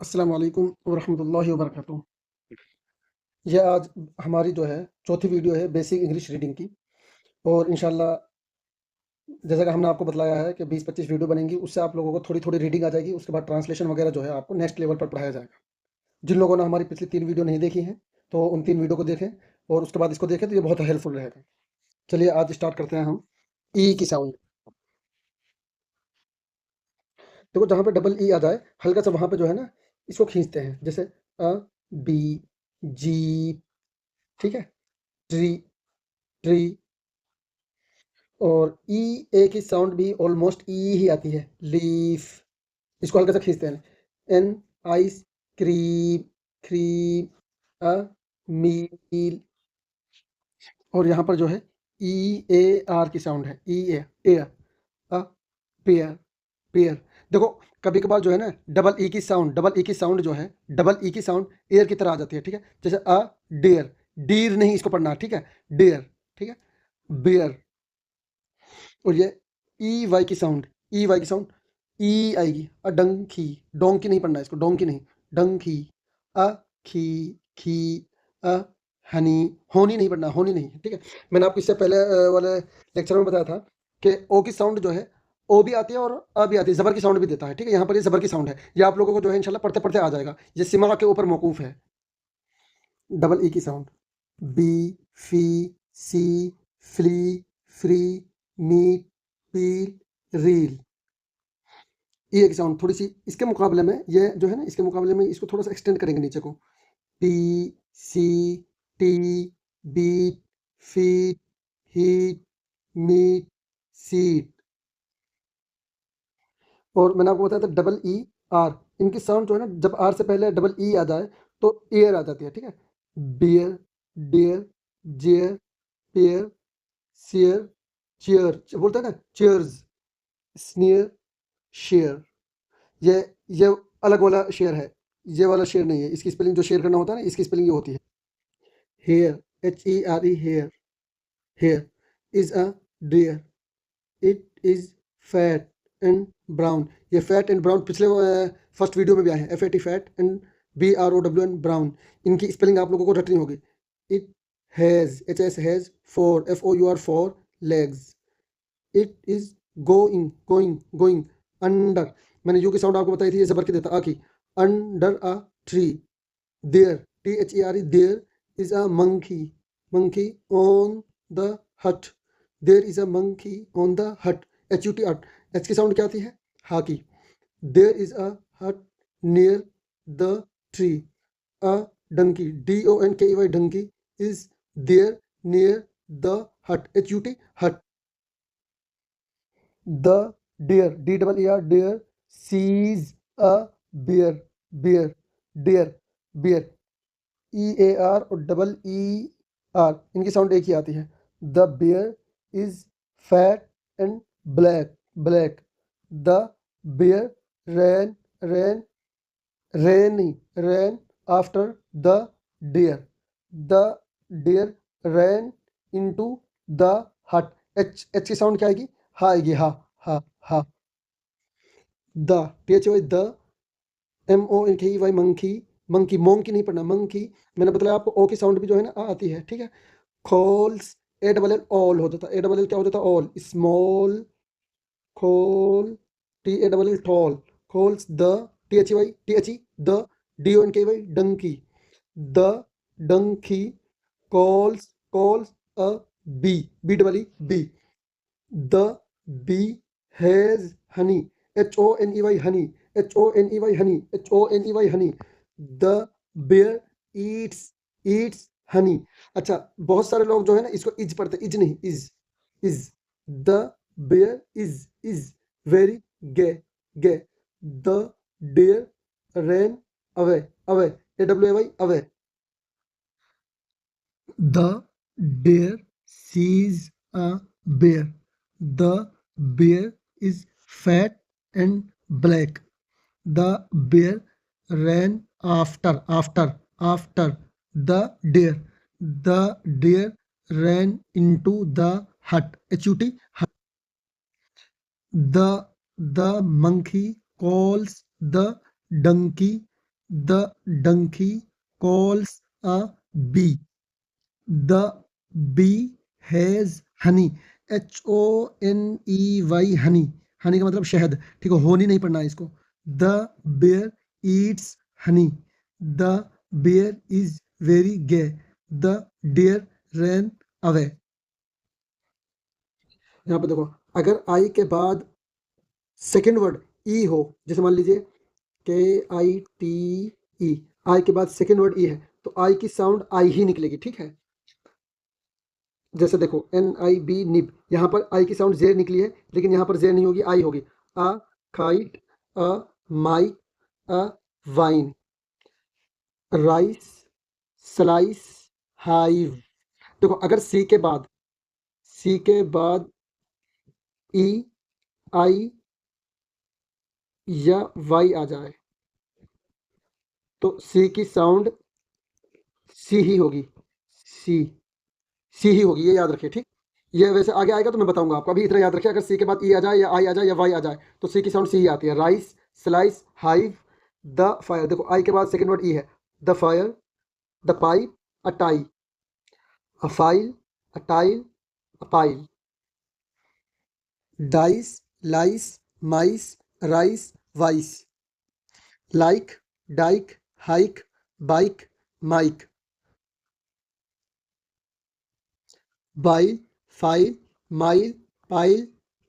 अस्सलाम वालेकुम वरहमतुल्लाहि वबरकातुहू। ये आज हमारी जो है चौथी वीडियो है बेसिक इंग्लिश रीडिंग की। और इंशाल्लाह जैसा कि हमने आपको बतलाया है कि 20-25 वीडियो बनेंगी, उससे आप लोगों को थोड़ी-थोड़ी रीडिंग आ जाएगी। उसके बाद ट्रांसलेशन वगैरह जो है आपको नेक्स्ट लेवल पर पढ़ाया जाएगा। जिन लोगों ने हमारी पिछली 3 वीडियो नहीं देखी हैं, तो उन 3 वीडियो को देखें और उसके बाद इसको देखें, तो ये बहुत हेल्पफुल रहेगा। चलिए आज स्टार्ट करते हैं हम। ई की साउंड। देखो जहाँ पे डबल ई आ जाए, हल्का सा वहाँ पे जो है ना, इसको खींचते हैं। जैसे बी, जी, ठीक है? Tree, tree. और ई ए की साउंड भी ऑलमोस्ट ई ही आती है। लीफ, इसको हल्का सा खींचते हैं। एन, आइस क्रीम, क्रीम, अ मील। और यहाँ पर जो है ई ए आर की साउंड है। ई ए, एयर, अ पेयर, पेयर। देखो कभी कभार जो है ना डबल ई की साउंड जो है, डबल ई की साउंड एयर की तरह आ जाती है, ठीक है? जैसे डेयर, डीर नहीं इसको पढ़ना, ठीक है? डेयर, ठीक है? बेयर। और ये ई वाई की साउंड, ई वाई की साउंड ई आएगी। डंकी, डोंकी नहीं पढ़ना इसको, डोंकी नहीं, डंकी। अ खी, खी, अ हनी, होनी नहीं पढ़ना, होनी नहीं, ठीक है? मैंने आपको इससे पहले वाले लेक्चर में बताया था कि ओ की साउंड जो है, ओ भी आती है और अ भी आती है, जबर की साउंड भी देता है, ठीक है? यहाँ पर ये जबर की साउंड है। ये आप लोगों को जो है इंशाल्लाह पढ़ते पढ़ते आ जाएगा। ये सिमा के ऊपर मौकूफ है। डबल ई की साउंड, बी, फी, सी, फ्ली, फ्री, मीट, पील, रील। ये एक साउंड थोड़ी सी इसके मुकाबले में, ये जो है ना, इसके मुकाबले में इसको थोड़ा सा एक्सटेंड करेंगे नीचे को। P, C, T, beat, feet, heat, meat, seat. और मैंने आपको बताया था डबल ई आर, इनकी साउंड जो है ना, जब आर से पहले डबल ई आ जाए तो एयर आ जाती है, ठीक है? बियर, डियर, जेयर, पेयर, शेयर, चेयर। बोलते हैं ना चेयर्स, स्नेयर, शेयर। ये ये अलग वाला शेयर है, ये वाला शेयर नहीं है। इसकी स्पेलिंग जो शेयर करना होता है ना, इसकी स्पेलिंग ये होती है। Here, H E R E, here, here is a deer. It is fat and brown. ये फैट एंड ब्राउन पिछले फर्स्ट वीडियो में भी आए हैं। F A T fat and B R O W N brown. इनकी spelling आप लोगों को रटनी होगी। It has, H S has, four, F O U R, four legs. It is going, going, going. Under, मैंने यू की sound आपको बताई थी, ये जबर की देता आ की। Under a tree. There, T H E R E, there is a monkey, monkey on the hut. There is a monkey on the hut, H U T hut. H की साउंड क्या आती है? हा की। There is a hut near the tree. A donkey, D O N K E Y, donkey is there near the hut, H U T हट। The deer, D double E R, deer sees a bear, bear, deer, bear, E A R और double E R, इनकी sound एक ही आती है। The bear is fat and black, black. The bear ran, ran, ran नहीं, ran after the deer. The deer ran into the hut. H, H की sound क्या आएगी? हा आएगी, हा, हा, हा। The, T H Y, the, M O N K E Y, monkey, monkey, monkey नहीं पढ़ना, मंकी। मैंने बताया आपको ओ की साउंड भी जो है ना आ आती है, ठीक है? Calls, A double L all होता था। ए डबल एल क्या होता था? All, small, call, T A double L tall. Calls the, T H Y, T H E, the, D O N K Y, donkey. The donkey calls, calls a bee, B double E, bee. The bee has honey, H O N E Y, honey, H O N E Y, honey, H O N E Y, honey. The bear eats, eats honey. अच्छा, बहुत सारे लोग जो है ना इसको is पढ़ते, is नहीं, is, is. The bear is very gay, gay. The deer ran away, away, A W A Y, away. The deer sees a bear. The bear is fat and black. The bear ran after the deer. The deer ran into the hut. HUT, hut. The monkey calls the donkey The donkey calls a bee. The bee has honey. HONEY, Honey. Honey का मतलब शहद, ठीक है, होनी नहीं पढ़ना है इसको। The bear eats honey. The bear is very gay. The deer ran away. यहाँ पे देखो, अगर आई के बाद सेकेंड वर्ड ई हो, जैसे मान लीजिए KITE, आई के बाद सेकेंड वर्ड ई है, तो आई की साउंड आई ही निकलेगी, ठीक है। जैसे देखो NIB, निब, यहाँ पर आई की साउंड जेर निकली है, लेकिन यहाँ पर जेर नहीं होगी, आई होगी। A kite, a mike, a wine, rice, slice, hive. देखो, अगर सी के बाद ई, आई या वाई आ जाए, तो सी की साउंड सी ही होगी। सी सी ही होगी, ये याद रखिए, ठीक। ये वैसे आगे आएगा तो मैं बताऊंगा आपको, अभी इतना याद रखिए, अगर सी के बाद ई आ जाए या आई आ जाए या वाई आ जाए, तो सी की साउंड सी ही आती है। Rice, slice, hive, the fire. देखो, आई के बाद सेकंड वर्ड ई है। The fire, the pipe, a tie, a file, a tile, a pile. Dice, lice, mice, rice, vice. Like, dike, hike, bike, mike. Bile, file, mile, pile,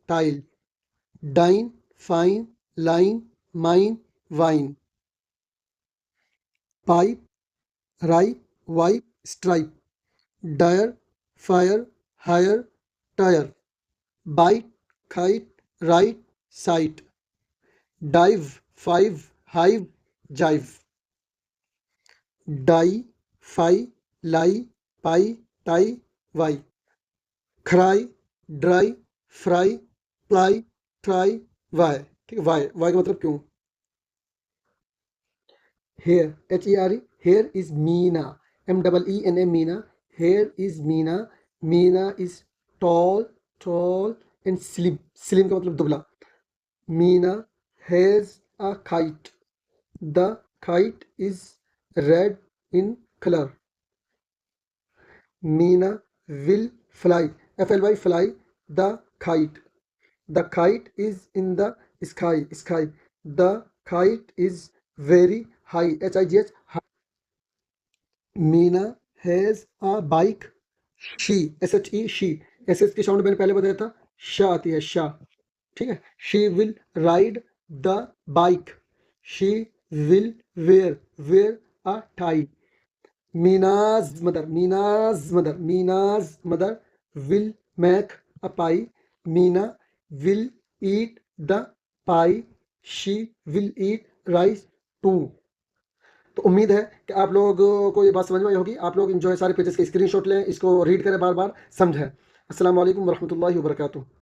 tile. Dine, fine, line, mine, wine. Pipe, ripe, wipe, stripe. Dire, fire, hire, tyre. Bite, kite, right, site. Dive, five, hive, jive. Die, fie, lie, pie, tie, Y. Cry, dry, fry, ply, try, why. ठीक है, why, why का मतलब क्यों। Here, HERE, here is Meena. MEENA, Meena. Here is Meena. Meena is tall, tall and slim. Slim का मतलब दुबला। Meena has a kite. The kite is red in colour. Meena will fly, FLY, fly the kite. The kite is in the sky, sky. The kite is very high, HIGH। Meena has a bike. She, SHE, she. SS की sound मैंने पहले बताया था, शाह आती है, शाह। ठीक है। She will ride the bike. She will wear a tie. Meena's mother will make a pie. Meena will eat the pie. She will eat rice too. तो उम्मीद है कि आप लोगों को ये बात समझ में आई होगी। आप लोग जो है सारे पेजेस के स्क्रीनशॉट लें, इसको रीड करें, बार बार समझें। अस्सलाम वालेकुम वरहमतुल्लाहि वबरकातुहू।